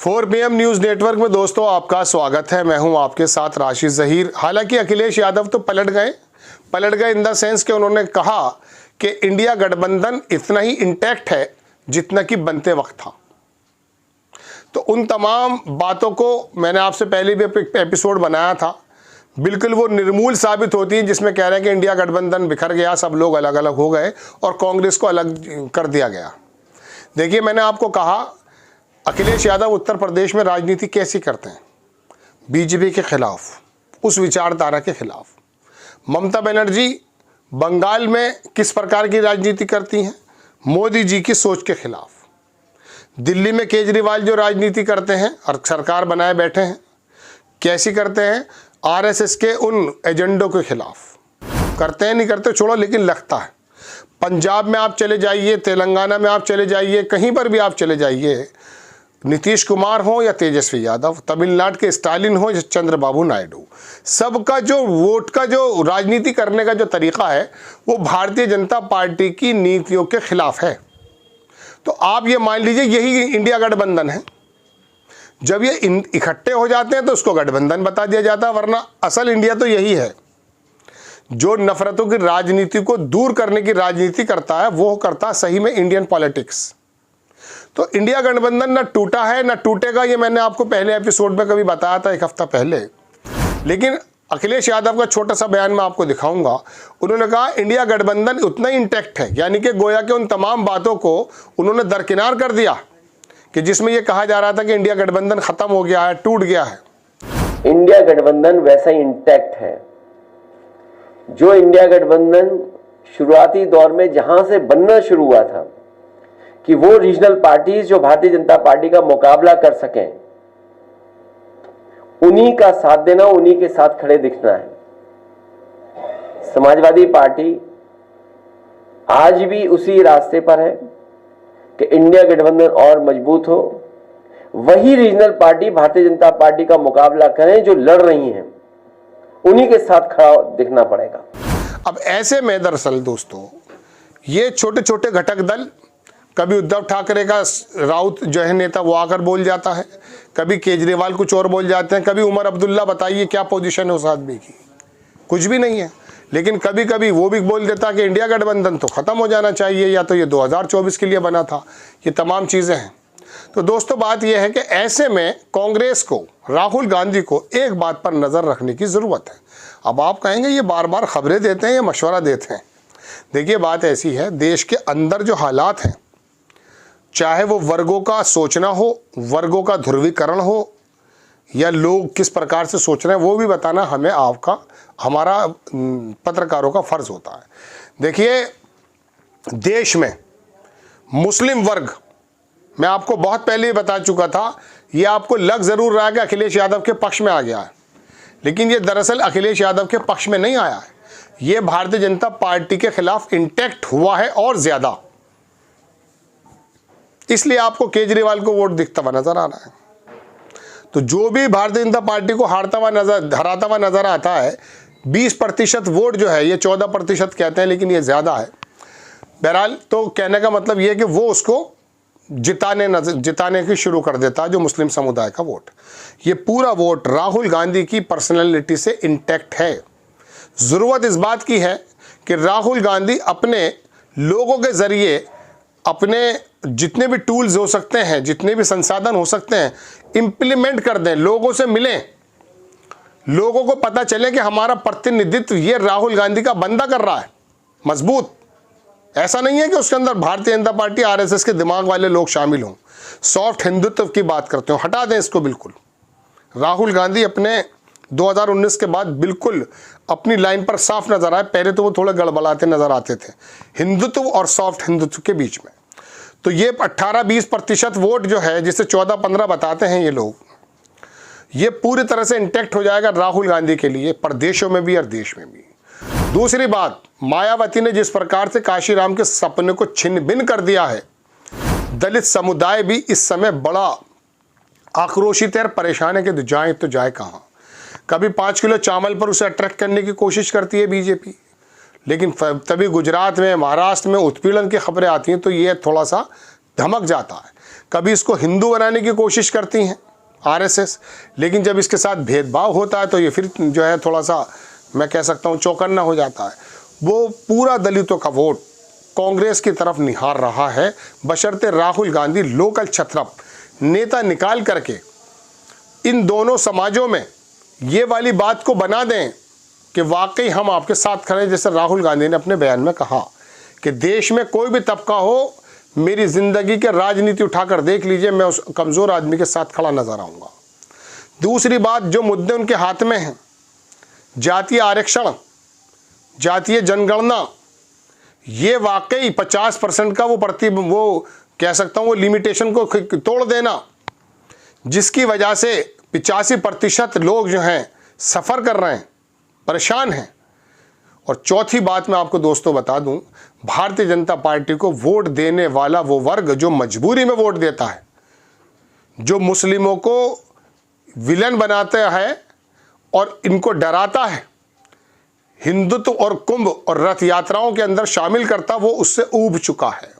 4 PM news network में दोस्तों आपका स्वागत है। मैं हूं आपके साथ राशिद ज़हीर। हालांकि अखिलेश यादव तो पलट गए इन द सेंस कि उन्होंने कहा कि इंडिया गठबंधन इतना ही इंटैक्ट है जितना कि बनते वक्त था। तो उन तमाम बातों को मैंने आपसे पहले भी एपिसोड बनाया था, बिल्कुल वो निर्मूल साबित होती है, जिसमें कह रहे हैं कि इंडिया गठबंधन बिखर गया, सब लोग अलग अलग हो गए और कांग्रेस को अलग कर दिया गया। देखिए, मैंने आपको कहा अखिलेश यादव उत्तर प्रदेश में राजनीति कैसी करते हैं, बीजेपी के खिलाफ, उस विचारधारा के खिलाफ। ममता बनर्जी बंगाल में किस प्रकार की राजनीति करती हैं, मोदी जी की सोच के खिलाफ। दिल्ली में केजरीवाल जो राजनीति करते हैं और सरकार बनाए बैठे हैं, कैसी करते हैं, आरएसएस के उन एजेंडों के खिलाफ। करते हैं नहीं करते छोड़ो, लेकिन लगता है। पंजाब में आप चले जाइए, तेलंगाना में आप चले जाइए, कहीं पर भी आप चले जाइए, नीतीश कुमार हो या तेजस्वी यादव, तमिलनाडु के स्टालिन हो या चंद्रबाबू नायडू, सबका जो वोट का जो राजनीति करने का जो तरीका है वो भारतीय जनता पार्टी की नीतियों के खिलाफ है। तो आप ये मान लीजिए यही इंडिया गठबंधन है। जब ये इकट्ठे हो जाते हैं तो उसको गठबंधन बता दिया जाता है, वरना असल इंडिया तो यही है। जो नफरतों की राजनीति को दूर करने की राजनीति करता है वो करता है सही में इंडियन पॉलिटिक्स। तो इंडिया गठबंधन ना टूटा है ना टूटेगा, ये मैंने आपको पहले एपिसोड में कभी बताया था, एक हफ्ता पहले। लेकिन अखिलेश यादव का छोटा सा बयान मैं आपको दिखाऊंगा। उन्होंने कहा इंडिया गठबंधन उतना ही इंटैक्ट है, यानी कि गोया के उन तमाम बातों को उन्होंने दरकिनार कर दिया कि जिसमें यह कहा जा रहा था कि इंडिया गठबंधन खत्म हो गया है, टूट गया है। इंडिया गठबंधन वैसा ही इंटैक्ट है जो इंडिया गठबंधन शुरुआती दौर में जहां से बनना शुरू हुआ था कि वो रीजनल पार्टीज जो भारतीय जनता पार्टी का मुकाबला कर सकें, उन्हीं का साथ देना, उन्हीं के साथ खड़े दिखना है। समाजवादी पार्टी आज भी उसी रास्ते पर है कि इंडिया गठबंधन और मजबूत हो, वही regional party Bharatiya Janata party का मुकाबला करें जो लड़ रही हैं, उन्हीं के साथ खड़ा दिखना पड़ेगा। अब ऐसे में दरअसल दोस्तों ये छोटे छोटे घटक दल, कभी उद्धव ठाकरे का राउत जो है नेता वो आकर बोल जाता है, कभी केजरीवाल कुछ और बोल जाते हैं, कभी उमर अब्दुल्ला, बताइए क्या पोजीशन है उस आदमी की, कुछ भी नहीं है। लेकिन कभी कभी वो भी बोल देता कि इंडिया गठबंधन तो ख़त्म हो जाना चाहिए, या तो ये 2024 के लिए बना था। ये तमाम चीज़ें हैं। तो दोस्तों बात यह है कि ऐसे में कांग्रेस को, राहुल गांधी को एक बात पर नज़र रखने की ज़रूरत है। अब आप कहेंगे ये बार बार खबरें देते हैं या मशवरा देते हैं। देखिए, बात ऐसी है, देश के अंदर जो हालात हैं, चाहे वो वर्गों का सोचना हो, वर्गों का ध्रुवीकरण हो, या लोग किस प्रकार से सोच रहे हैं, वो भी बताना हमें हमारा पत्रकारों का फ़र्ज़ होता है। देखिए, देश में मुस्लिम वर्ग, मैं आपको बहुत पहले ही बता चुका था, ये आपको लग ज़रूर रहा है कि अखिलेश यादव के पक्ष में आ गया है, लेकिन ये दरअसल अखिलेश यादव के पक्ष में नहीं आया है। ये भारतीय जनता पार्टी के खिलाफ इंटैक्ट हुआ है और ज़्यादा। इसलिए आपको केजरीवाल को वोट दिखता हुआ नजर आ रहा है। तो जो भी भारतीय जनता पार्टी को हराता हुआ नजर आता है, 20% वोट जो है, ये 14% कहते हैं, लेकिन ये ज़्यादा है। बहरहाल, तो कहने का मतलब ये है कि वो उसको जिताने की शुरू कर देता है, जो मुस्लिम समुदाय का वोट। ये पूरा वोट राहुल गांधी की पर्सनैलिटी से इंटैक्ट है। ज़रूरत इस बात की है कि राहुल गांधी अपने लोगों के ज़रिए अपने जितने भी टूल्स हो सकते हैं, जितने भी संसाधन हो सकते हैं, इम्प्लीमेंट कर दें, लोगों से मिलें, लोगों को पता चले कि हमारा प्रतिनिधित्व ये राहुल गांधी का बंदा कर रहा है, मजबूत। ऐसा नहीं है कि उसके अंदर भारतीय जनता पार्टी, आरएसएस के दिमाग वाले लोग शामिल हों, सॉफ्ट हिंदुत्व की बात करते हो, हटा दें इसको बिल्कुल। राहुल गांधी अपने 2019 के बाद बिल्कुल अपनी लाइन पर साफ नजर आए। पहले तो वो थोड़े गड़बड़ाते नजर आते थे हिंदुत्व और सॉफ्ट हिंदुत्व के बीच में। तो ये 18-20% वोट जो है, जिसे 14-15 बताते हैं ये लोग, ये पूरी तरह से इंटैक्ट हो जाएगा राहुल गांधी के लिए, प्रदेशों में भी और देश में भी। दूसरी बात, मायावती ने जिस प्रकार से काशीराम के सपने को छिन्न भिन्न कर दिया है, दलित समुदाय भी इस समय बड़ा आक्रोशित है, परेशान है कि जाए तो जाए कहाँ। कभी 5 किलो चावल पर उसे अट्रैक्ट करने की कोशिश करती है बीजेपी, लेकिन तभी गुजरात में, महाराष्ट्र में उत्पीड़न की खबरें आती हैं तो ये थोड़ा सा धमक जाता है। कभी इसको हिंदू बनाने की कोशिश करती हैं आरएसएस, लेकिन जब इसके साथ भेदभाव होता है तो ये फिर जो है थोड़ा सा मैं कह सकता हूँ चौकन्ना हो जाता है। वो पूरा दलितों का वोट कांग्रेस की तरफ निहार रहा है, बशर्ते राहुल गांधी लोकल छत्रप नेता निकाल करके इन दोनों समाजों में ये वाली बात को बना दें कि वाकई हम आपके साथ खड़े हैं। जैसे राहुल गांधी ने अपने बयान में कहा कि देश में कोई भी तबका हो, मेरी ज़िंदगी के राजनीति उठाकर देख लीजिए, मैं उस कमज़ोर आदमी के साथ खड़ा नजर आऊँगा। दूसरी बात, जो मुद्दे उनके हाथ में हैं, जातीय आरक्षण, जातीय जनगणना, ये वाकई 50% का वो कह सकता हूँ वो लिमिटेशन को तोड़ देना, जिसकी वजह से 85% लोग जो हैं सफ़र कर रहे हैं, परेशान हैं। और चौथी बात मैं आपको दोस्तों बता दूं, भारतीय जनता पार्टी को वोट देने वाला वो वर्ग जो मजबूरी में वोट देता है, जो मुस्लिमों को विलन बनाता है और इनको डराता है, हिंदुत्व और कुंभ और रथ यात्राओं के अंदर शामिल करता, वो उससे ऊब चुका है।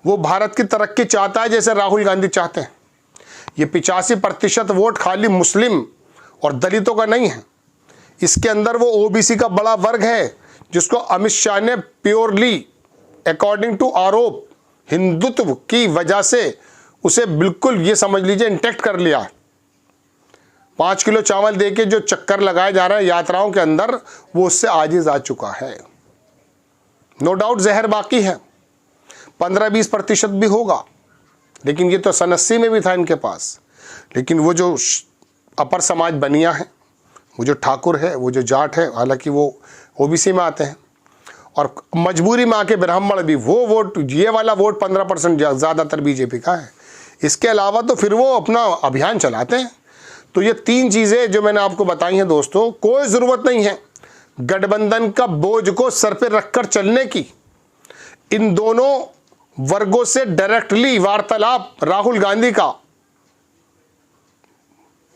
वो भारत की तरक्की चाहता है जैसे राहुल गांधी चाहते हैं। ये 85% वोट खाली मुस्लिम और दलितों का नहीं है, इसके अंदर वो ओबीसी का बड़ा वर्ग है जिसको अमित शाह ने प्योरली अकॉर्डिंग टू आरोप हिंदुत्व की वजह से उसे बिल्कुल ये समझ लीजिए इंटेक्ट कर लिया। 5 किलो चावल देके जो चक्कर लगाए जा रहे हैं यात्राओं के अंदर, वो उससे आजिज आ चुका है। नो डाउट जहर बाकी है, 15-20% भी होगा, लेकिन ये तो सन 80 में भी था इनके पास। लेकिन वो जो अपर समाज बनिया है, वो जो ठाकुर है, वो जो जाट है, हालांकि वो ओबीसी में आते हैं, और मजबूरी में आके ब्राह्मण भी, वो वोट, ये वाला वोट 15% ज़्यादातर बीजेपी का है। इसके अलावा तो फिर वो अपना अभियान चलाते हैं। तो ये 3 चीज़ें जो मैंने आपको बताई हैं दोस्तों, कोई ज़रूरत नहीं है गठबंधन का बोझ को सर पर रखकर चलने की। इन दोनों वर्गों से डायरेक्टली वार्तालाप राहुल गांधी का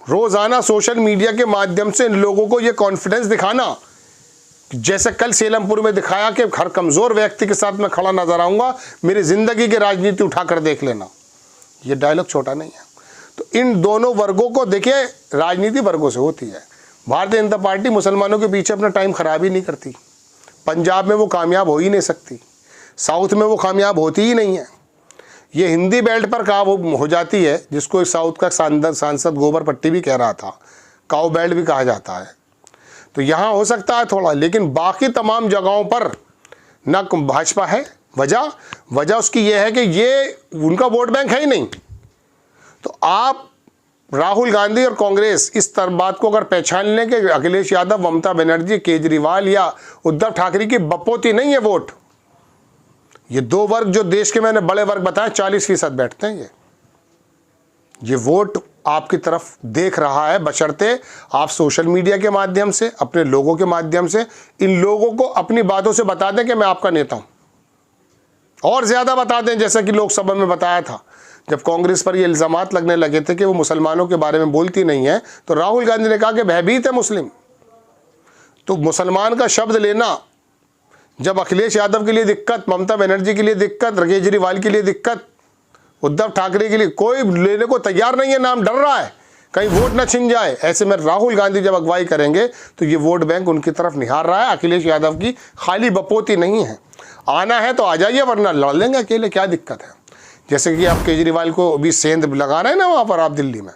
रोजाना सोशल मीडिया के माध्यम से इन लोगों को यह कॉन्फिडेंस दिखाना, जैसे कल सेलमपुर में दिखाया कि हर कमजोर व्यक्ति के साथ मैं खड़ा नजर आऊंगा, मेरी जिंदगी की राजनीति उठाकर देख लेना। ये डायलॉग छोटा नहीं है। तो इन दोनों वर्गों को देखिए, राजनीति वर्गों से होती है। भारतीय जनता पार्टी मुसलमानों के पीछे अपना टाइम खराब ही नहीं करती। पंजाब में वो कामयाब हो ही नहीं सकती, साउथ में वो कामयाब होती ही नहीं है। ये हिंदी बेल्ट पर काव हो जाती है, जिसको साउथ का सांसद गोबर पट्टी भी कह रहा था, काव बेल्ट भी कहा जाता है। तो यहाँ हो सकता है थोड़ा, लेकिन बाकी तमाम जगहों पर न भाजपा है। वजह उसकी ये है कि ये उनका वोट बैंक है ही नहीं। तो आप राहुल गांधी और कांग्रेस इस बात को अगर पहचान लें कि अखिलेश यादव, ममता बनर्जी, केजरीवाल या उद्धव ठाकरे की बपोती नहीं है वोट, ये 2 वर्ग जो देश के मैंने बड़े वर्ग बताए 40% बैठते हैं। ये वोट आपकी तरफ देख रहा है, बशर्ते आप सोशल मीडिया के माध्यम से, अपने लोगों के माध्यम से इन लोगों को अपनी बातों से बता दें कि मैं आपका नेता हूं, और ज्यादा बता दें। जैसा कि लोकसभा में बताया था, जब कांग्रेस पर ये इल्जामात लगने लगे थे कि वो मुसलमानों के बारे में बोलती नहीं है, तो राहुल गांधी ने कहा कि भयभीत है मुस्लिम। तो मुसलमान का शब्द लेना, जब अखिलेश यादव के लिए दिक्कत, ममता बनर्जी के लिए दिक्कत, केजरीवाल के लिए दिक्कत, उद्धव ठाकरे के लिए कोई लेने को तैयार नहीं है, नाम डर रहा है कहीं वोट ना छिन जाए। ऐसे में राहुल गांधी जब अगुवाई करेंगे तो ये वोट बैंक उनकी तरफ निहार रहा है। अखिलेश यादव की खाली बपोती नहीं है, आना है तो आ जाइए, वरना लड़ लेंगे अकेले, क्या दिक्कत है। जैसे कि आप केजरीवाल को भी सेंध लगा रहे हैं ना वहाँ पर आप दिल्ली में।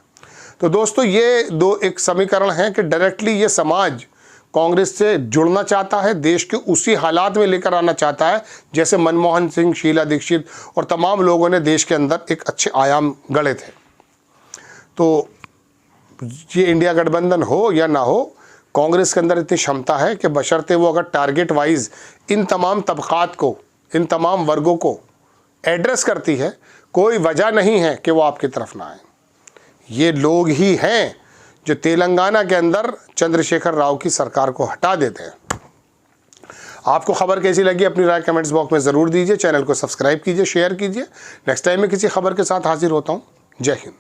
तो दोस्तों ये 2 एक समीकरण है कि डायरेक्टली ये समाज कांग्रेस से जुड़ना चाहता है, देश के उसी हालात में लेकर आना चाहता है जैसे मनमोहन सिंह, शीला दीक्षित और तमाम लोगों ने देश के अंदर एक अच्छे आयाम गढ़े थे। तो ये इंडिया गठबंधन हो या ना हो, कांग्रेस के अंदर इतनी क्षमता है कि बशर्ते वो अगर टारगेट वाइज इन तमाम तबकात को, इन तमाम वर्गों को एड्रेस करती है, कोई वजह नहीं है कि वो आपकी तरफ ना आए। ये लोग ही हैं जो तेलंगाना के अंदर चंद्रशेखर राव की सरकार को हटा देते हैं। आपको खबर कैसी लगी अपनी राय कमेंट्स बॉक्स में ज़रूर दीजिए। चैनल को सब्सक्राइब कीजिए, शेयर कीजिए। नेक्स्ट टाइम मैं किसी खबर के साथ हाजिर होता हूँ। जय हिंद।